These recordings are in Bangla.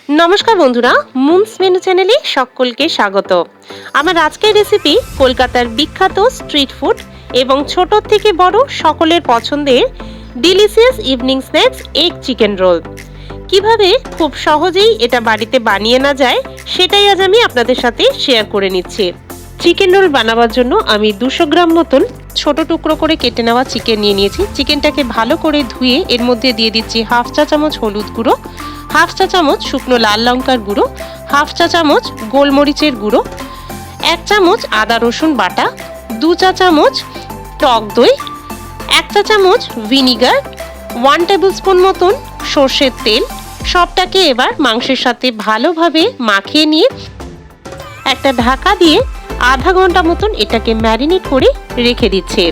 নমস্কার বন্ধুরা, মুনস মেনু চ্যানেলে সকলকে স্বাগত। আমার আজকের রেসিপি কলকাতার বিখ্যাত স্ট্রিট ফুড এবং ছোট থেকে বড় সকলের পছন্দের delicious evening snacks egg chicken roll. কিভাবে খুব সহজেই এটা বাড়িতে বানিয়ে না যায় সেটাই আজ আমি আপনাদের সাথে শেয়ার করে নিচ্ছি। চিকেন রোল বানাবার জন্য আমি 200 গ্রাম মতন ছোট টুকরো করে কেটে নেওয়া চিকেন নিয়ে নিয়েছি। চিকেনটাকে ভালো করে ধুয়ে এর মধ্যে দিয়ে দিচ্ছি হাফ চা চামচ হলুদ গুঁড়ো, হাফ চা চামচ শুকনো লাল লঙ্কার গুঁড়ো, হাফ চা চামচ গোলমরিচের গুঁড়ো, 1 চামচ আদা রসুন বাটা, 2 চা চামচ টক দই, 1 চা চামচ ভিনিগার, 1 টেবিল স্পুন মতন সর্ষের তেল। সবটাকে এবার মাংসের সাথে ভালোভাবে মাখিয়ে নিয়ে একটা ঢাকা দিয়ে আধা ঘন্টা মতন এটাকে ম্যারিনেট করে রেখে দিচ্ছে।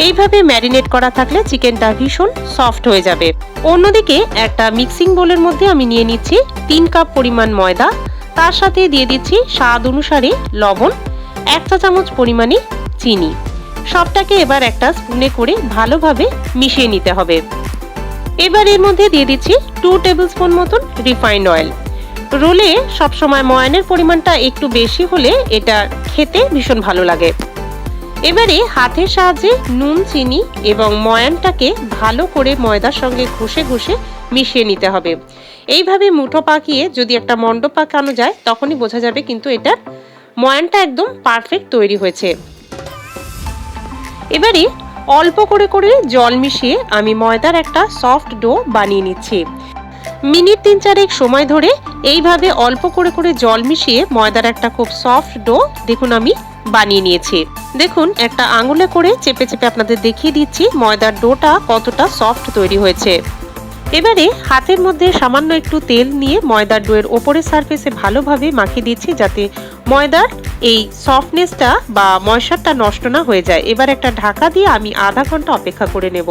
এইভাবে ম্যারিনেট করা থাকলে চিকেনটা ভীষণ সফট হয়ে যাবে। অন্যদিকে একটা মিক্সিং বোলের মধ্যে আমি নিয়ে নিচ্ছি 3 কাপ পরিমাণ ময়দা, তার সাথে দিয়ে দিচ্ছি স্বাদ অনুসারে লবণ, 1 চা চামচ পরিমাণে চিনি। সবটাকে এবার একটা স্পুনে করে ভালোভাবে মিশিয়ে নিতে হবে। এবার এর মধ্যে দিয়ে দিচ্ছি 2 টেবিল স্পুন মতন রিফাইন্ড অয়েল। রোলে সবসময় ময়ানের পরিমাণটা একটু বেশি হলে এটা খেতে ভীষণ ভালো লাগে। এবারে হাতের সাহায্যে নুন, চিনি এবং ময়ানটাকে ভালো করে ময়দার সঙ্গে ঘষে ঘষে মিশিয়ে নিতে হবে। এইভাবে মুঠো পাকিয়ে যদি একটা মণ্ড পাকানো যায় তখনই বোঝা যাবে কিন্তু এটার ময়ানটা একদম পারফেক্ট তৈরি হয়েছে। এবারে অল্প করে করে জল মিশিয়ে আমি ময়দার একটা সফট ডো বানিয়ে নিচ্ছি। মিনিট 3-4 সময় ধরে এইভাবে অল্প করে করে জল মিশিয়ে ময়দার একটা খুব সফট ডো দেখুন আমি বানিয়ে নিয়েছি। দেখুন একটা আঙুলে করে চেপে চেপে আপনাদের দেখিয়ে দিচ্ছি ময়দার ডোটা কতটা সফট তৈরি হয়েছে। এবারে হাতের মধ্যে সামান্য একটু তেল নিয়ে ময়দার ডোয়ের ওপরের সারফেসে ভালোভাবে মাখিয়ে দিচ্ছি যাতে ময়দার এই সফটনেসটা বা ময়শ্চারটা নষ্ট না হয়ে যায়। এবার একটা ঢাকা দিয়ে আমি আধা ঘন্টা অপেক্ষা করে নেব।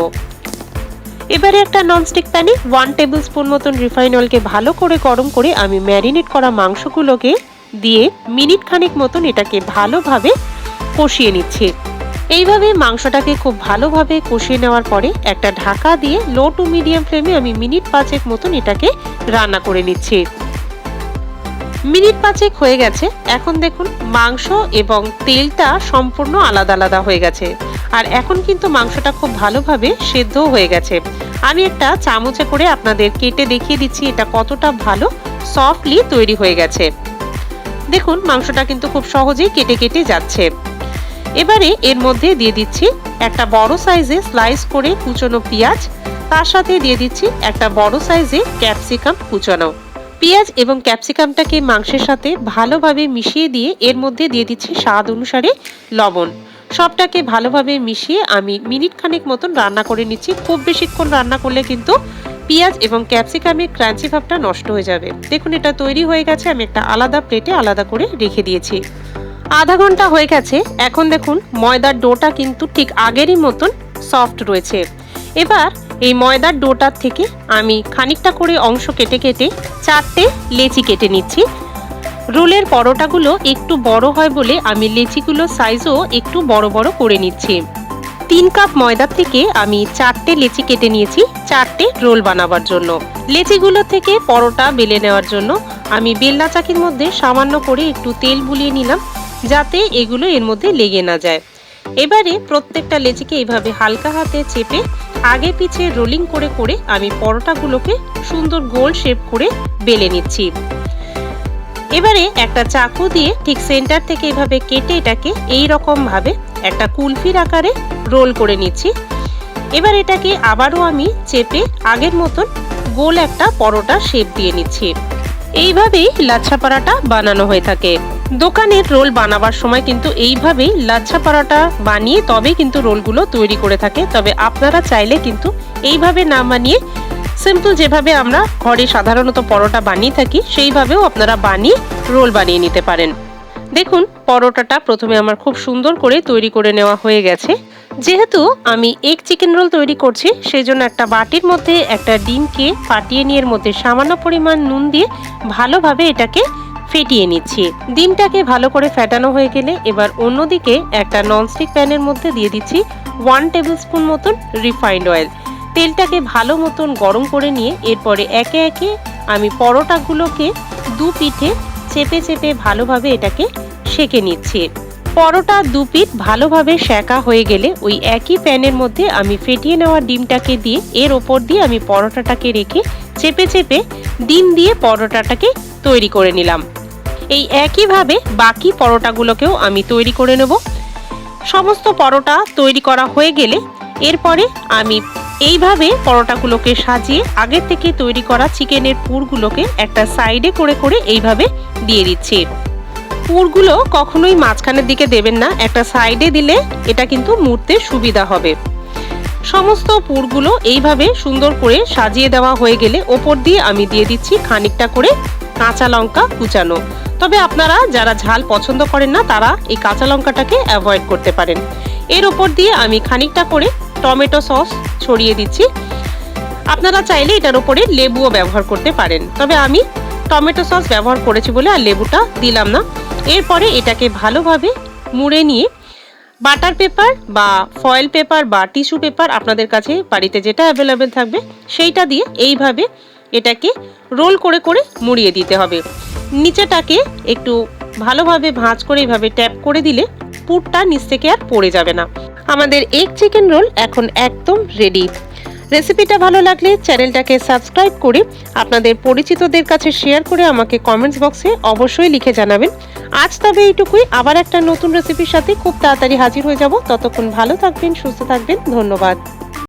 এবারে একটা ননস্টিক প্যানে 1 টেবিল স্পুন মতন রিফাইন অয়েলকে ভালো করে গরম করে আমি ম্যারিনেট করা মাংসগুলোকে দিয়ে মিনিট খানেক মতন এটাকে ভালোভাবে কষিয়ে নিচ্ছি। এইভাবে মাংসটাকে খুব ভালোভাবে কষিয়ে নেওয়ার পরে একটা ঢাকা দিয়ে লো টু মিডিয়াম ফ্লেমে আমি মিনিট 5 মতন এটাকে রান্না করে নিচ্ছি। মিনিট 5 হয়ে গেছে। এখন দেখুন মাংস এবং তেলটা সম্পূর্ণ আলাদা আলাদা হয়ে গেছে আর এখন কিন্তু মাংসটা খুব ভালোভাবে সেদ্ধ হয়ে গেছে। আমি একটা চামচে করে আপনাদের কেটে দেখিয়ে দিচ্ছি এটা কতটা ভালো সফটলি তৈরি হয়ে গেছে। দেখুন মাংসটা কিন্তু খুব সহজেই কেটে কেটে যাচ্ছে। এবারে এর মধ্যে দিয়ে দিচ্ছি একটা বড় সাইজে স্লাইস করে কুচনো পেঁয়াজ, তার সাথে দিয়ে দিচ্ছি একটা বড় সাইজে ক্যাপসিকাম কুচানো। পেঁয়াজ এবং ক্যাপসিকামটাকে মাংসের সাথে ভালোভাবে মিশিয়ে দিয়ে এর মধ্যে দিয়ে দিচ্ছি স্বাদ অনুসারে লবণ। সবটাকে ভালোভাবে মিশিয়ে আমি মিনিট খানেক মতন রান্না করে নিচ্ছি। খুব বেশিক্ষণ রান্না করলে কিন্তু পেঁয়াজ এবং ক্যাপসিকামের ক্রাঞ্চি ভাবটা নষ্ট হয়ে যাবে। দেখুন এটা তৈরি হয়ে গেছে। আমি একটা আলাদা প্লেটে আলাদা করে রেখে দিয়েছি। আধা ঘন্টা হয়ে গেছে। এখন দেখুন ময়দার ডোটা কিন্তু ঠিক আগেরই মতন সফট রয়েছে। এবার এই ময়দার ডোটার থেকে আমি খানিকটা করে অংশ কেটে কেটে 4টে লেচি কেটে নিচ্ছি। রোলের পরোটাগুলো একটু বড় হয় বলে আমি লেচিগুলোর সাইজও একটু বড় বড় করে নিচ্ছি। 3 কাপ ময়দার থেকে আমি 4টে লেচি কেটে নিয়েছি 4টে রোল বানাবার জন্য। লেচিগুলো থেকে পরোটা বেলে নেওয়ার জন্য আমি বেলনা চাকির মধ্যে সামান্য করে একটু তেল বুলিয়ে নিলাম যাতে এগুলো এর মধ্যে লেগে না যায়। এবারে প্রত্যেকটা লেচিকে এইভাবে হালকা হাতে চেপে আগে পিছে রোলিং করে করে আমি পরোটাগুলোকে সুন্দর গোল শেপ করে বেলে নিচ্ছি। এবারে একটা চাকু দিয়ে ঠিক সেন্টার থেকে এভাবে কেটে এটাকে এই রকম ভাবে একটা কুলফির আকারে রোল করে নিচ্ছি। এবার এটাকে আবারও আমি চেপে আগের মতন গোল একটা পরোটা শেপ দিয়ে নিচ্ছি। এইভাবেই লাচ্ছা পরাটা বানানো হয়ে থাকে। দোকানের রোল বানাবার সময় কিন্তু এইভাবেই লাচ্ছা পরাটা বানিয়ে তবে কিন্তু রোলগুলো তৈরি করে থাকে। তবে আপনারা চাইলে কিন্তু এইভাবে না বানিয়ে সিম্পল যেভাবে আমরা ঘরে সাধারণত পরোটা বানিয়ে থাকি সেইভাবেও আপনারা বানিয়ে রোল বানিয়ে নিতে পারেন। দেখুন পরোটাটা প্রথমে আমার খুব সুন্দর করে তৈরি করে নেওয়া হয়ে গেছে। যেহেতু আমি এগ চিকেন রোল তৈরি করছি সেই জন্য একটা বাটির মধ্যে একটা ডিমকে ফাটিয়ে নিয়ে এর মধ্যে সামান্য পরিমাণ নুন দিয়ে ভালোভাবে এটাকে ফেটিয়ে নিচ্ছি। ডিমটাকে ভালো করে ফেটানো হয়ে গেলে এবার অন্যদিকে একটা ননস্টিক প্যানের মধ্যে দিয়ে দিচ্ছি 1 টেবিল স্পুন মতন রিফাইন্ড অয়েল। তেলটাকে ভালো মতন গরম করে নিয়ে এরপরে একে একে আমি পরোটাগুলোকে দু পিঠে চেপে চেপে ভালোভাবে এটাকে সেঁকে নিচ্ছি। পরোটা দু পিঠ ভালোভাবে সেঁকা হয়ে গেলে ওই একই প্যানের মধ্যে আমি ফেটিয়ে নেওয়া ডিমটাকে দিয়ে এর ওপর দিয়ে আমি পরোটাটাকে রেখে চেপে চেপে ডিম দিয়ে পরোটাটাকে তৈরি করে নিলাম। এই একইভাবে বাকি পরোটাগুলোকেও আমি তৈরি করে নেব। সমস্ত পরোটা তৈরি করা হয়ে গেলে এরপরে আমি এইভাবে পরোটাগুলোকে সাজিয়ে আগের থেকে তৈরি করা চিকেনের পুরগুলোকে একটা সাইডে করে করে এইভাবে দিয়ে দিচ্ছি। পুরগুলো কখনোই মাঝখানের দিকে দেবেন না, একটা সাইডে দিলে এটা কিন্তু মুড়তে সুবিধা হবে। সমস্ত পুরগুলো এইভাবে সুন্দর করে সাজিয়ে দেওয়া হয়ে গেলে ওপর দিয়ে আমি দিয়ে দিচ্ছি খানিকটা করে কাঁচা লঙ্কা কুচানো। তবে আপনারা যারা ঝাল পছন্দ করেন না তারা এই কাঁচা লঙ্কাটাকে অ্যাভয়েড করতে পারেন। এর ওপর দিয়ে আমি খানিকটা করে টমেটো সস ছড়িয়ে দিচ্ছি। আপনারা চাইলে এটার উপরে লেবুও ব্যবহার করতে পারেন, তবে আমি টমেটো সস ব্যবহার করেছি বলে আর লেবুটা দিলাম না। এরপরে এটাকে ভালোভাবে মুড়ে নিয়ে বাটার পেপার বা ফয়েল পেপার বা টিস্যু পেপার আপনাদের কাছে বাড়িতে যেটা অ্যাভেলেবেল থাকবে সেইটা দিয়ে এইভাবে এটাকে রোল করে করে মুড়িয়ে দিতে হবে। নিচেটাকে একটু ভালোভাবে ভাঁজ করে এইভাবে ট্যাপ করে দিলে পুরটা নিচ থেকে আর পড়ে যাবে না। আমাদের এগ চিকেন রোল এখন একদম রেডি। রেসিপিটা ভালো লাগলে চ্যানেলটাকে সাবস্ক্রাইব করে আপনাদের পরিচিতদের কাছে শেয়ার করে আমাকে কমেন্টস বক্সে অবশ্যই লিখে জানাবেন। আজ তবে এইটুকুই, আবার একটা নতুন রেসিপির সাথে খুব তাড়াতাড়ি হাজির হয়ে যাব। ততক্ষণ ভালো থাকবেন, সুস্থ থাকবেন, ধন্যবাদ।